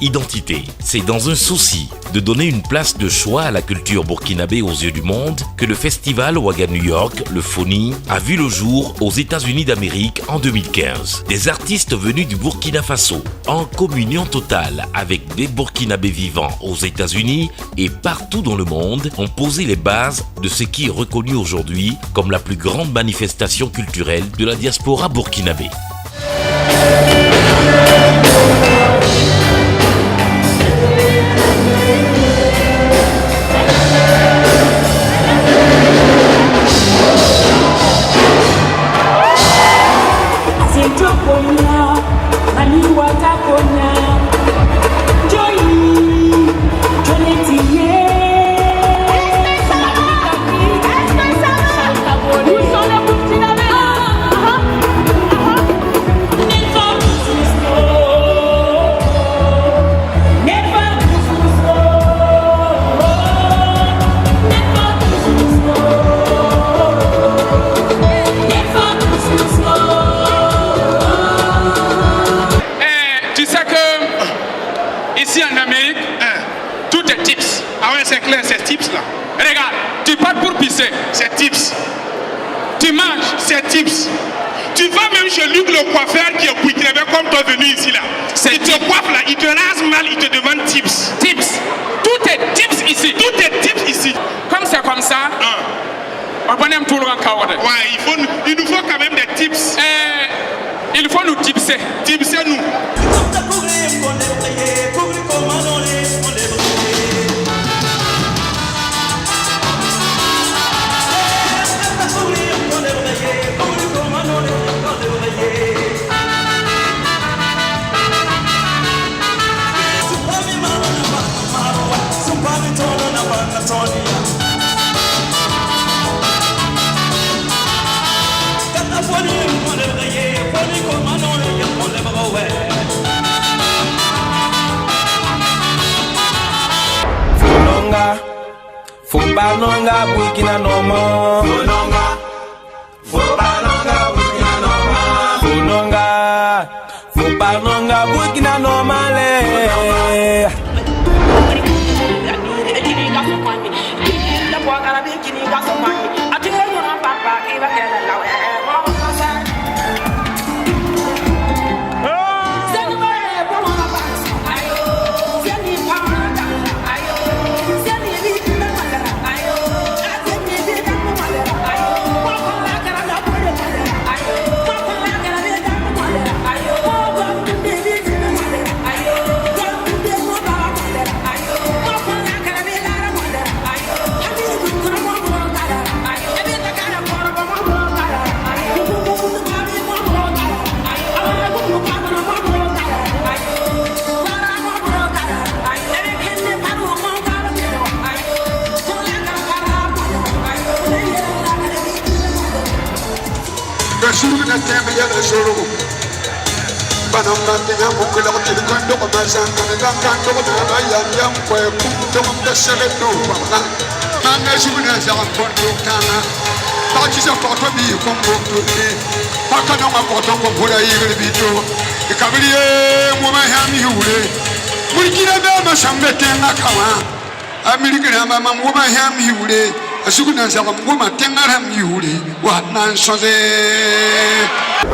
identité. C'est dans un souci de donner une place de choix à la culture burkinabé aux yeux du monde que le festival Ouaga New York, le FONI, a vu le jour aux États-Unis d'Amérique en 2015. Des artistes venus du Burkina Faso, en communion totale avec des Burkinabés vivant aux États-Unis et partout dans le monde, ont posé les bases de ce qui est reconnu aujourd'hui comme la plus grande manifestation culturelle de la diaspora burkinabé. Ici en Amérique, tout est tips. Ah ouais, c'est clair, c'est tips là. Regarde, tu pars pour pisser, c'est tips. Tu manges, c'est tips. Tu vas même chez Luc le coiffeur qui est burkinabé comme toi venu ici là. Il te coiffe là, il te rase mal, il te demande tips. Tips. Tout est tips ici. Tout est tips ici. Comme c'est comme ça, on va tout le monde. Ouais, il nous faut quand même des tips. Il faut nous tipser. Tipser nous. Fubanonga Burkina Noma. Fubanonga Burkina Noma. Fubanonga Burkina Noma.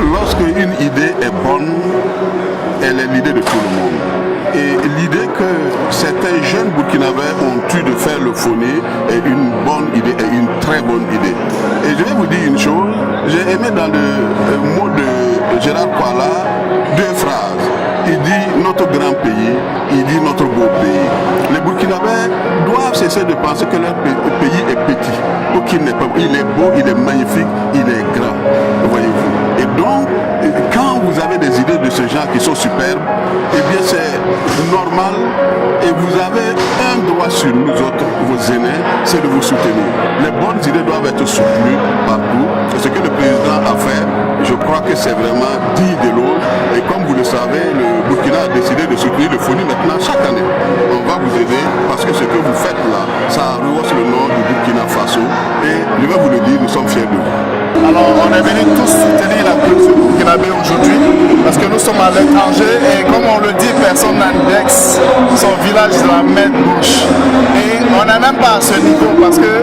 Lorsque une idée est bonne, elle est l'idée de tout le monde. Et l'idée que certains jeunes burkinabés ont eu de faire le FONI est une bonne idée, est une très bonne idée. Et je vais vous dire une chose, j'ai aimé dans le mot de Gérard Poala deux phrases. Il dit notre grand pays, il dit notre beau pays. Les Burkinabés doivent cesser de penser que leur pays est petit, ou qu'il n'est pas. Il est beau, il est magnifique, il est grand, voyez-vous. Et donc, quand vous avez des idées de ce genre qui sont superbes, eh bien c'est normal et vous avez un droit sur nous autres, vos aînés, c'est de vous soutenir. Les bonnes idées doivent être soutenues partout. Et ce que le président a fait, je crois que c'est vraiment digne de l'autre. Et comme vous le savez, le Burkina a décidé de soutenir le FONI maintenant chaque année. On va vous aider parce que ce que vous faites là, ça rehausse le nom du Burkina Faso. Et je vais vous le dire, nous sommes fiers de vous. Alors on est venus tous soutenir la culture burkinabé. Burkinabé aujourd'hui, parce que nous sommes à l'étranger et comme on le dit, personne n'indexe son village de la main gauche. Et on n'est même pas à ce niveau parce que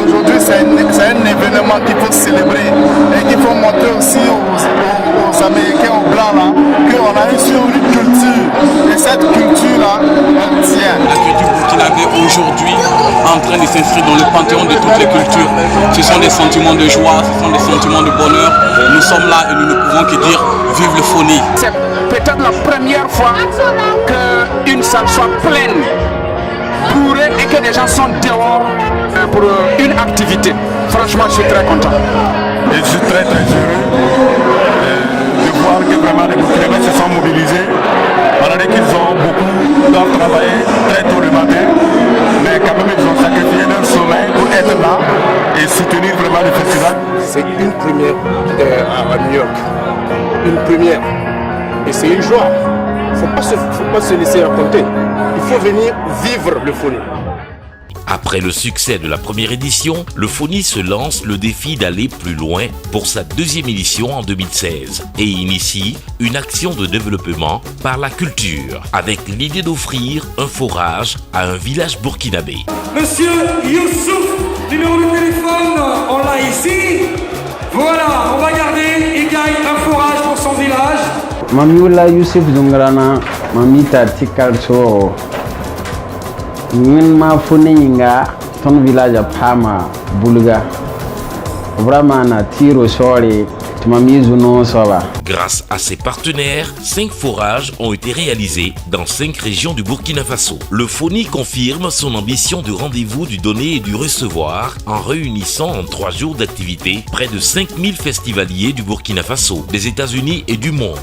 aujourd'hui c'est un événement qu'il faut célébrer et qu'il faut montrer aussi aux Américains, aux Blancs là, qu'on a ici une culture et cette culture-là, elle tient. La culture burkinabé aujourd'hui en train de s'inscrire dans le panthéon de toutes les cultures. Ce sont des sentiments de joie, ce sont des sentiments de bonheur. Nous sommes là et nous ne pouvons que dire vive le Foni. C'est peut-être la première fois qu'une salle soit pleine pour eux et que les gens sont dehors pour une activité. Franchement, je suis très content. Et je suis très heureux de voir que vraiment les Burkinabés se sont mobilisés. Malgré qu'ils ont beaucoup, doivent travailler très tôt le matin, mais quand même ils ont sacrifié leur sommeil pour être là et soutenir vraiment le festival. C'est une première à New York, une première, et c'est une joie. Il ne faut pas se laisser raconter, il faut venir vivre le Foni. Après le succès de la première édition, le Foni se lance le défi d'aller plus loin pour sa deuxième édition en 2016 et initie une action de développement par la culture avec l'idée d'offrir un forage à un village burkinabé. Monsieur Youssouf, numéro de téléphone, on l'a ici. Voilà, on va garder, il gagne un forage pour son village. Mamioula Youssouf Zungrana, Mamita Tikalso. Min Foni nga ton village à Pama Bulga. Vraiment na tiro sori tumamizu no soba. Grâce à ses partenaires, 5 forages ont été réalisés dans 5 régions du Burkina Faso. Le Foni confirme son ambition de rendez-vous du donner et du recevoir en réunissant en 3 jours d'activité près de 5000 festivaliers du Burkina Faso, des États-Unis et du monde.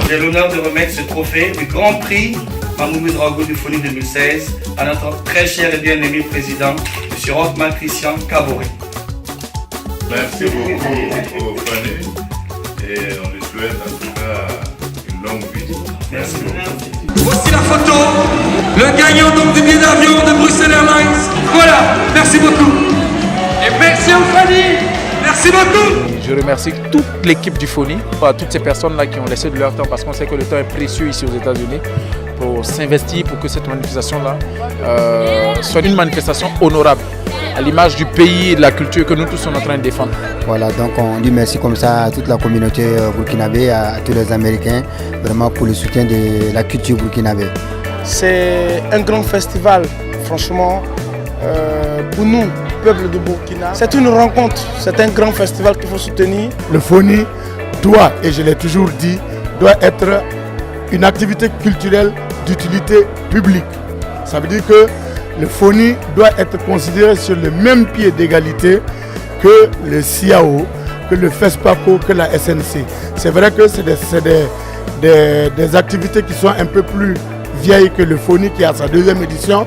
J'ai l'honneur de remettre ce trophée du Grand Prix Mamoudzou Drago du Foni 2016 à notre très cher et bien-aimé président, M. Rothman Christian Kaboré. Merci beaucoup au Foni et on lui souhaite en tout cas une longue vie. Merci beaucoup. Voici la photo, le gagnant donc du billet d'avion de Bruxelles Airlines. Voilà, merci beaucoup. Et merci aux familles, merci beaucoup. Je remercie toute l'équipe du Foni, toutes ces personnes-là qui ont laissé de leur temps, parce qu'on sait que le temps est précieux ici aux États-Unis, pour s'investir pour que cette manifestation-là soit une manifestation honorable, à l'image du pays et de la culture que nous tous sommes en train de défendre. Voilà, donc on dit merci comme ça à toute la communauté burkinabé, à tous les Américains, vraiment pour le soutien de la culture burkinabé. C'est un grand festival, franchement, pour nous, peuple de Burkina. C'est une rencontre, c'est un grand festival qu'il faut soutenir. Le Foni doit, et je l'ai toujours dit, doit être une activité culturelle d'utilité publique. Ça veut dire que le Foni doit être considéré sur le même pied d'égalité que le CIAO, que le FESPACO, que la SNC. C'est vrai que c'est des activités qui sont un peu plus vieilles que le Foni qui a sa 2e édition,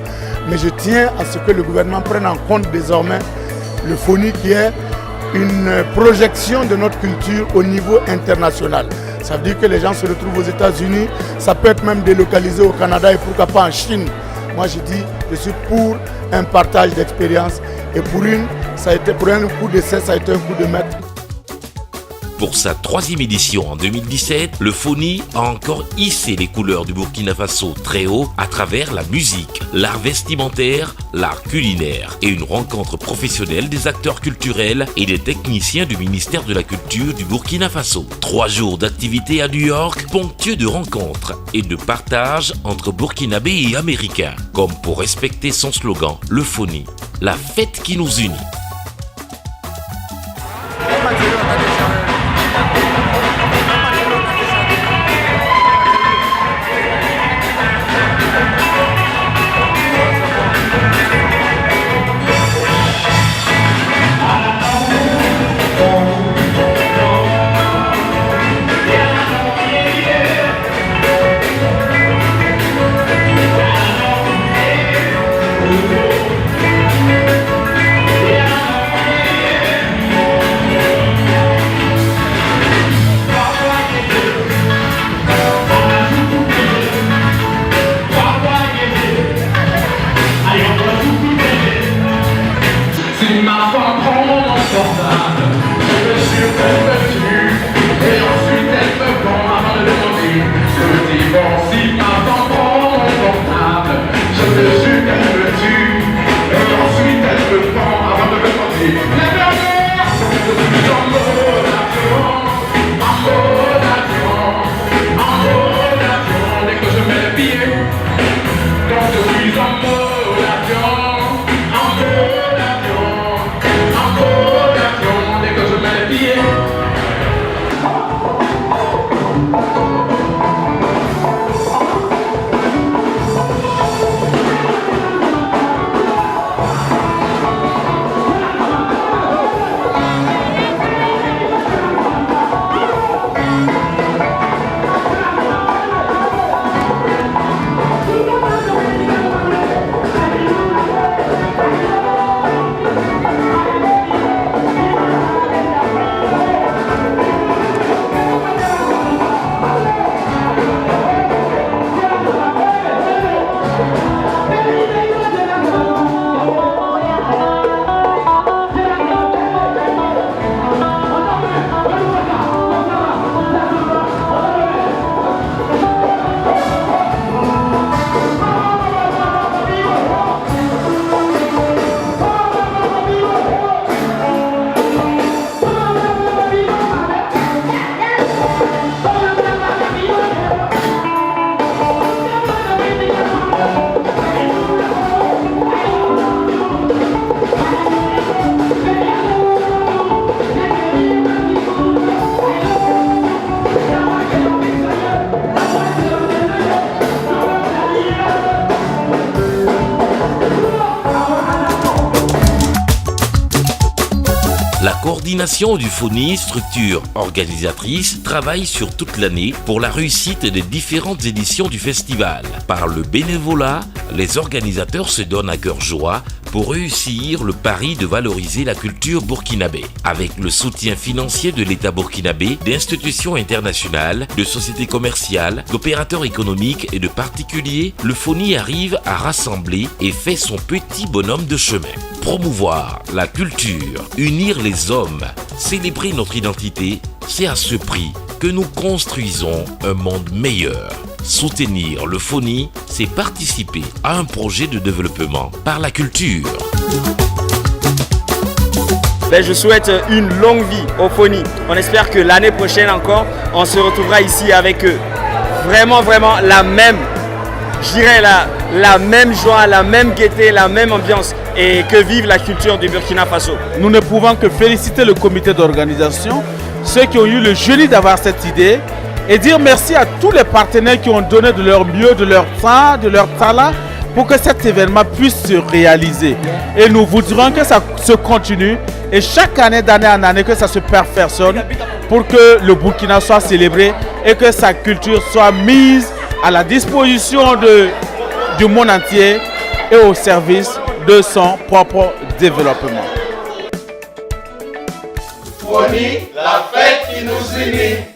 mais je tiens à ce que le gouvernement prenne en compte désormais le Foni qui est une projection de notre culture au niveau international. Ça veut dire que les gens se retrouvent aux États-Unis, ça peut être même délocalisé au Canada et pourquoi pas en Chine. Moi je dis, je suis pour un partage d'expérience et pour un coup d'essai, ça a été un coup de maître. Pour sa 3e édition en 2017, le Foni a encore hissé les couleurs du Burkina Faso très haut à travers la musique, l'art vestimentaire, l'art culinaire et une rencontre professionnelle des acteurs culturels et des techniciens du ministère de la Culture du Burkina Faso. 3 jours d'activité à New York, ponctués de rencontres et de partage entre Burkinabés et Américains, comme pour respecter son slogan, le Foni, la fête qui nous unit. La coordination du Foni, structure organisatrice, travaille sur toute l'année pour la réussite des différentes éditions du festival. Par le bénévolat, les organisateurs se donnent à cœur joie pour réussir le pari de valoriser la culture burkinabé. Avec le soutien financier de l'État burkinabé, d'institutions internationales, de sociétés commerciales, d'opérateurs économiques et de particuliers, le FONI arrive à rassembler et fait son petit bonhomme de chemin. Promouvoir la culture, unir les hommes, célébrer notre identité, c'est à ce prix que nous construisons un monde meilleur. Soutenir le FONI, c'est participer à un projet de développement par la culture. Je souhaite une longue vie au FONI. On espère que l'année prochaine encore, on se retrouvera ici avec vraiment la même, je dirais la même joie, la même gaieté, la même ambiance, et que vive la culture du Burkina Faso. Nous ne pouvons que féliciter le comité d'organisation, ceux qui ont eu le génie d'avoir cette idée, et dire merci à tous les partenaires qui ont donné de leur mieux, de leur temps, de leur talent pour que cet événement puisse se réaliser. Et nous voudrons que ça se continue et chaque année, d'année en année, que ça se perfectionne pour que le Burkina soit célébré et que sa culture soit mise à la disposition du monde entier et au service de son propre développement. FONI, la fête qui nous unit.